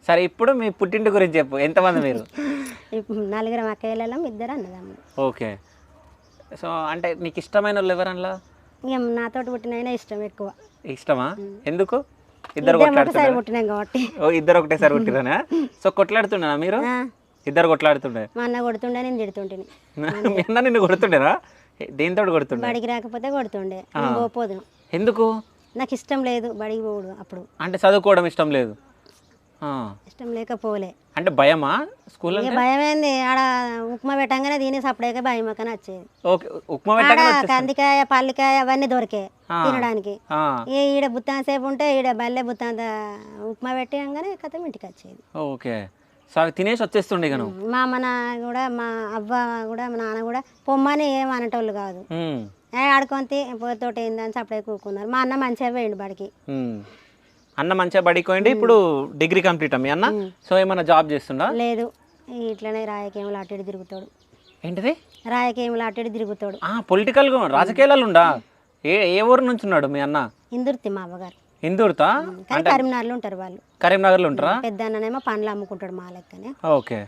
సరే ఇప్పుడు మీ పుట్టింటి గురించి చెప్పు, ఎంతమంది మీరు? ఇప్పుడు నలుగురం అక్కయ్యలం, 2 అన్నదమ్ములు. ఓకే. సో అంటే నీకు ఇష్టమైన వాళ్ళు ఎవరన్నా? ఇక నాతోటి పుట్టిన అయినా ఇష్టం ఎక్కువ. ఇష్టమా? ఎందుకు? ఇద్దరు ఇద్దరం ఒకసారి కొట్లాడుతున్నారు. పుట్టినాం కాబట్టి. ఓ ఇద్దరు ఒకటేసారి పుట్టిరనా? సో కొట్లాడుతున్నారా మీరు? ఆ, ఇద్దరు కొట్లాడుతుండే. మా అన్న కొడుతుండే, నేను తిడుతుంటిని. మీ అన్న నిన్ను కొడుతుండేనా? దేంతో కొడుతుండే? బడికి రాకపోతే కొడుతుండే, నేను పోపోదును. ఎందుకు? నాకు ఇష్టం లేదు బడికి పోడు. అప్పుడు అంటే చదువుకోవడం ఇష్టం లేదు. ఆ. ఇష్టం లేకపోలే. అంటే భయమా స్కూల్ ఇక అంటే? భయమైంది. ఆడ ఉప్మా పెట్టంగానే తిని సపడేక భయం అని వచ్చేది. ఓకే, ఉప్మా ఆడ పెట్టగానే వచ్చేస్తుంది. కందికాయ, పల్లికాయ అవన్నీ దొరికే ఆ. తినడానికి. ఆ, ఈడ బుత్తాన్ సేపు ఉంటే ఈడ బల్లె బుత్తాంత ఉప్మా పెట్టగానే కథం ఇంటికి వచ్చేది. ఓకే. సో అవి తినేసి వచ్చేస్తుండే ఇక నువ్వు. మా అమ్మ కూడా, మా అవ్వ కూడా, మా నాన్న కూడా పొమ్మని ఏం అనేటోళ్ళు కాదు. ఉమ్, ఆడుకొని పోతోటి ఏందని సపడే కూకున్నారు. మా అన్న మంచిగా పోయిండు బడికి. ఉమ్. అన్న మంచిగా బడికి పోయిండి. ఇప్పుడు డిగ్రీ కంప్లీట్ మీ అన్న. సో ఏమన్నా జాబ్ చేస్తుండా? లేదు, ఇట్లనే రాయకేములు అటు ఇటు తిరుగుతాడు. ఏంటిది? రాయకేములు అటు ఇటు తిరుగుతాడు. పొలిటికల్గా రాజకీయాలలో ఉండా? ఏ ఊరు నుంచి ఉన్నాడు మీ అన్న? ఇందుర్తి మా అవ్వగారు. హిందూరుతా? కానీ కరీంనగర్లో ఉంటారు వాళ్ళు. కరీంనగర్లో ఉంటారా? పెద్ద అన్ననేమో పండ్లు అమ్ముకుంటాడు మా లెక్కనే. ఓకే.